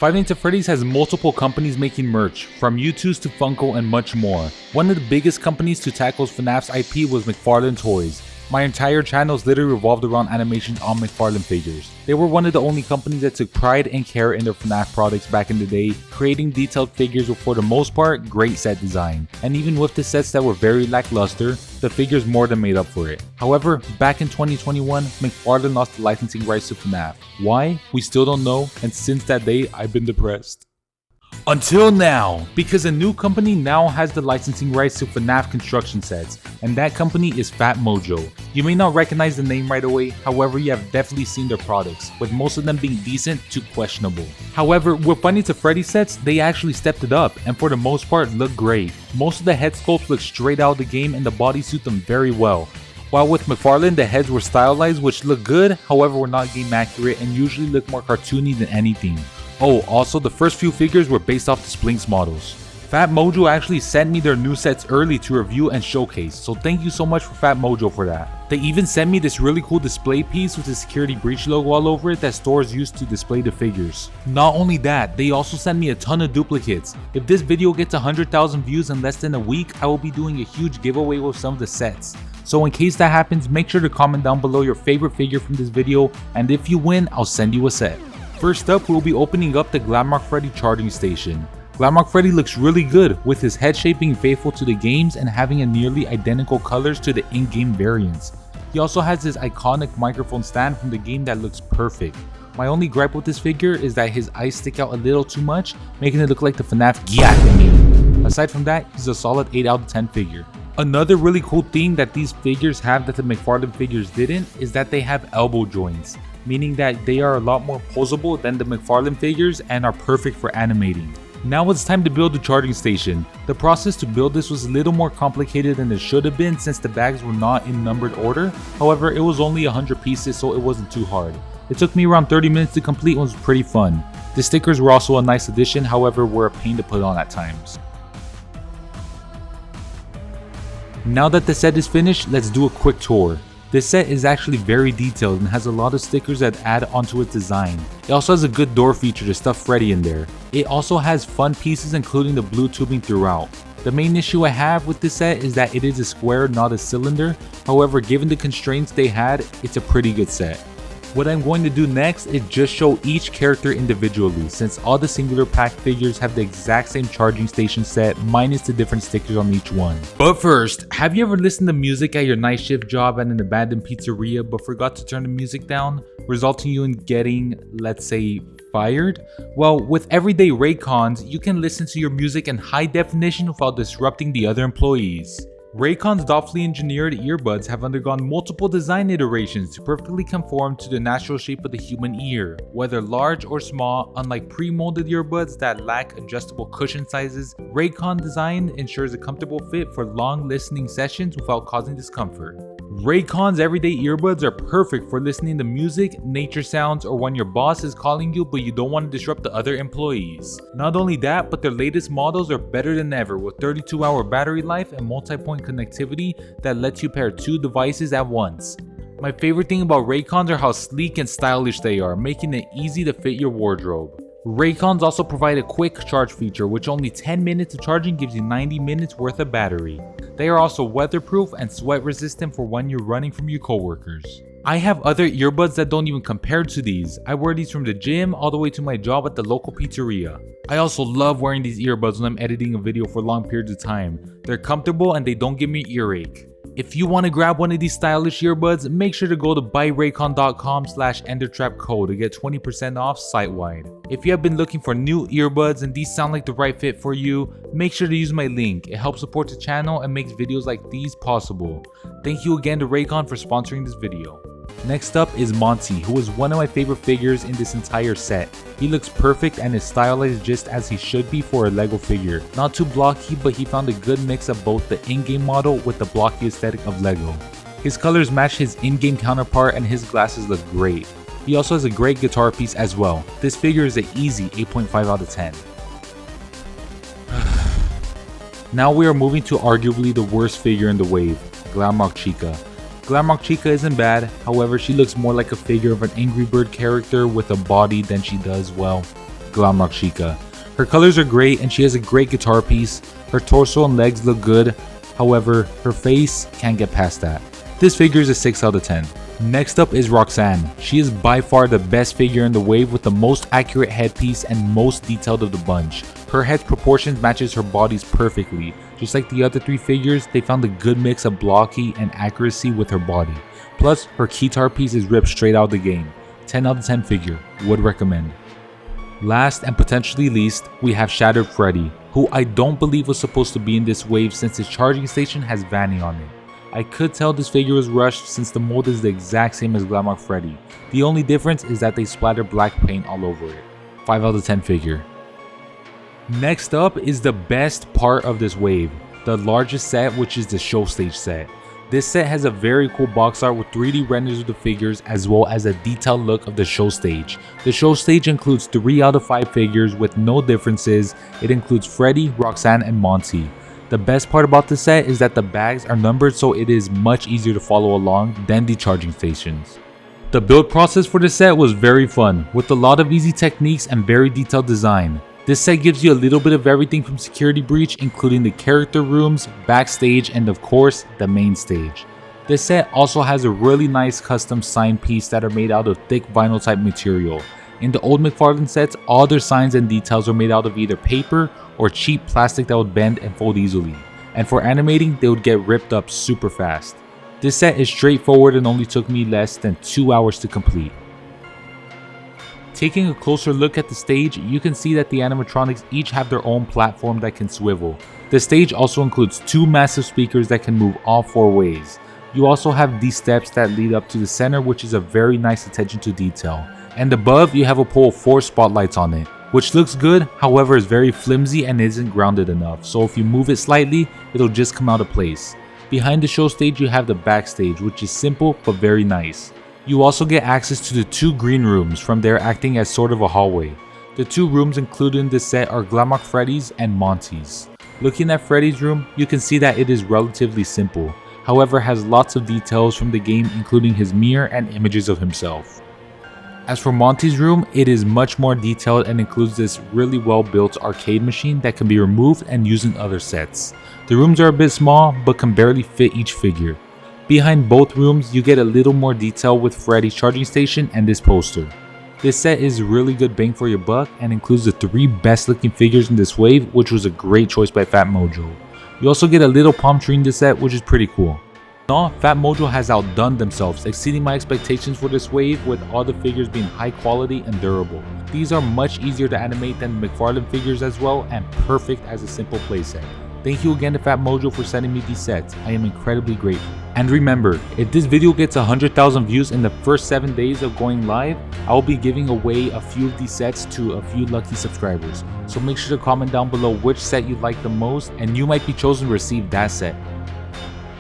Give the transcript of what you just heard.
Five Nights at Freddy's has multiple companies making merch, from U2s to Funko and much more. One of the biggest companies to tackle Fnaf's IP was McFarlane Toys. My entire channel is literally revolved around animations on McFarlane figures. They were one of the only companies that took pride and care in their Fnaf products back in the day, creating detailed figures with, for the most part, great set design. And even with the sets that were very lackluster, the figures more than made up for it. However, back in 2021, McFarlane lost the licensing rights to Fnaf. Why? We still don't know, and since that day, I've been depressed. Until now, because a new company now has the licensing rights to Fnaf construction sets, and that company is Phatmojo. You may not recognize the name right away, however you have definitely seen their products, with most of them being decent to questionable. However, with Five Nights at Freddy sets, they actually stepped it up, and for the most part look great. Most of the head sculpts look straight out of the game and the body suit them very well. While with McFarlane, the heads were stylized, which look good, however were not game accurate and usually look more cartoony than anything. Oh, also the first few figures were based off the Splinks models. Phatmojo actually sent me their new sets early to review and showcase, so thank you so much for Phatmojo for that. They even sent me this really cool display piece with the security breach logo all over it that stores use to display the figures. Not only that, they also sent me a ton of duplicates. If this video gets 100,000 views in less than a week, I will be doing a huge giveaway with some of the sets. So in case that happens, make sure to comment down below your favorite figure from this video, and if you win, I'll send you a set. First up, we'll be opening up the Glamrock Freddy charging station. Glamrock Freddy looks really good, with his head shape being faithful to the games and having a nearly identical colors to the in-game variants. He also has this iconic microphone stand from the game that looks perfect. My only gripe with this figure is that his eyes stick out a little too much, making it look like the Fnaf Gyat meme. Aside from that, he's a solid 8 out of 10 figure. Another really cool thing that these figures have that the McFarlane figures didn't is that they have elbow joints, meaning that they are a lot more posable than the McFarlane figures and are perfect for animating. Now it's time to build the charging station. The process to build this was a little more complicated than it should have been since the bags were not in numbered order. However, it was only 100 pieces, so it wasn't too hard. It took me around 30 minutes to complete and was pretty fun. The stickers were also a nice addition, however were a pain to put on at times. Now that the set is finished, let's do a quick tour. This set is actually very detailed and has a lot of stickers that add onto its design. It also has a good door feature to stuff Freddy in there. It also has fun pieces including the blue tubing throughout. The main issue I have with this set is that it is a square, not a cylinder. However, given the constraints they had, it's a pretty good set. What I'm going to do next is just show each character individually, since all the singular pack figures have the exact same charging station set minus the different stickers on each one. But first, have you ever listened to music at your night shift job at an abandoned pizzeria but forgot to turn the music down, resulting you in getting, let's say, fired? Well, with everyday Raycons, you can listen to your music in high definition without disrupting the other employees. Raycon's thoughtfully engineered earbuds have undergone multiple design iterations to perfectly conform to the natural shape of the human ear. Whether large or small, unlike pre-molded earbuds that lack adjustable cushion sizes, Raycon design ensures a comfortable fit for long listening sessions without causing discomfort. Raycon's everyday earbuds are perfect for listening to music, nature sounds, or when your boss is calling you but you don't want to disrupt the other employees. Not only that, but their latest models are better than ever with 32-hour battery life and multi-point connectivity that lets you pair two devices at once. My favorite thing about Raycons are how sleek and stylish they are, making it easy to fit your wardrobe. Raycons also provide a quick charge feature, which only 10 minutes of charging gives you 90 minutes worth of battery. They are also weatherproof and sweat resistant for when you're running from your coworkers. I have other earbuds that don't even compare to these. I wear these from the gym all the way to my job at the local pizzeria. I also love wearing these earbuds when I'm editing a video for long periods of time. They're comfortable and they don't give me earache. If you want to grab one of these stylish earbuds, make sure to go to buyraycon.com/ENDERTRAP CO to get 20% off site-wide. If you have been looking for new earbuds and these sound like the right fit for you, make sure to use my link. It helps support the channel and makes videos like these possible. Thank you again to Raycon for sponsoring this video. Next up is Monty, who is one of my favorite figures in this entire set. He looks perfect and is stylized just as he should be for a Lego figure. Not too blocky, but he found a good mix of both the in-game model with the blocky aesthetic of Lego. His colors match his in-game counterpart and his glasses look great. He also has a great guitar piece as well. This figure is an easy 8.5 out of 10. Now we are moving to arguably the worst figure in the wave, Glamrock Chica. Glamrock Chica isn't bad, however she looks more like a figure of an Angry Bird character with a body than she does, well, Glamrock Chica. Her colors are great and she has a great guitar piece. Her torso and legs look good, however, her face can't get past that. This figure is a 6 out of 10. Next up is Roxanne. She is by far the best figure in the wave with the most accurate headpiece and most detailed of the bunch. Her head's proportions matches her body's perfectly. Just like the other 3 figures, they found a good mix of blocky and accuracy with her body. Plus, her guitar piece is ripped straight out of the game. 10 out of 10 figure, would recommend. Last and potentially least, we have Shattered Freddy, who I don't believe was supposed to be in this wave since his charging station has Vanny on it. I could tell this figure was rushed since the mold is the exact same as Glamrock Freddy. The only difference is that they splatter black paint all over it. 5 out of 10 figure. Next up is the best part of this wave, the largest set, which is the show stage set. This set has a very cool box art with 3D renders of the figures as well as a detailed look of the show stage. The show stage includes 3 out of 5 figures with no differences. It includes Freddy, Roxanne, and Monty. The best part about this set is that the bags are numbered so it is much easier to follow along than the charging stations. The build process for this set was very fun, with a lot of easy techniques and very detailed design. This set gives you a little bit of everything from Security Breach, including the character rooms, backstage, and of course, the main stage. This set also has a really nice custom sign piece that are made out of thick vinyl type material. In the old McFarlane sets, all their signs and details were made out of either paper or cheap plastic that would bend and fold easily. And for animating, they would get ripped up super fast. This set is straightforward and only took me less than 2 hours to complete. Taking a closer look at the stage, you can see that the animatronics each have their own platform that can swivel. The stage also includes 2 massive speakers that can move all 4 ways. You also have these steps that lead up to the center, which is a very nice attention to detail. And above, you have a pole with 4 spotlights on it, which looks good, however is very flimsy and isn't grounded enough, so if you move it slightly, it'll just come out of place. Behind the show stage, you have the backstage, which is simple but very nice. You also get access to the 2 green rooms, from there acting as sort of a hallway. The 2 rooms included in this set are Glamrock Freddy's and Monty's. Looking at Freddy's room, you can see that it is relatively simple, however has lots of details from the game, including his mirror and images of himself. As for Monty's room, it is much more detailed and includes this really well built arcade machine that can be removed and used in other sets. The rooms are a bit small but can barely fit each figure. Behind both rooms, you get a little more detail with Freddy's charging station and this poster. This set is really good bang for your buck and includes the 3 best looking figures in this wave, which was a great choice by Phatmojo. You also get a little palm tree in this set, which is pretty cool. all, Phatmojo has outdone themselves, exceeding my expectations for this wave with all the figures being high quality and durable. These are much easier to animate than McFarlane figures as well, and perfect as a simple playset. Thank you again to Phatmojo for sending me these sets, I am incredibly grateful. And remember, if this video gets 100,000 views in the first 7 days of going live, I will be giving away a few of these sets to a few lucky subscribers. So make sure to comment down below which set you like the most and you might be chosen to receive that set.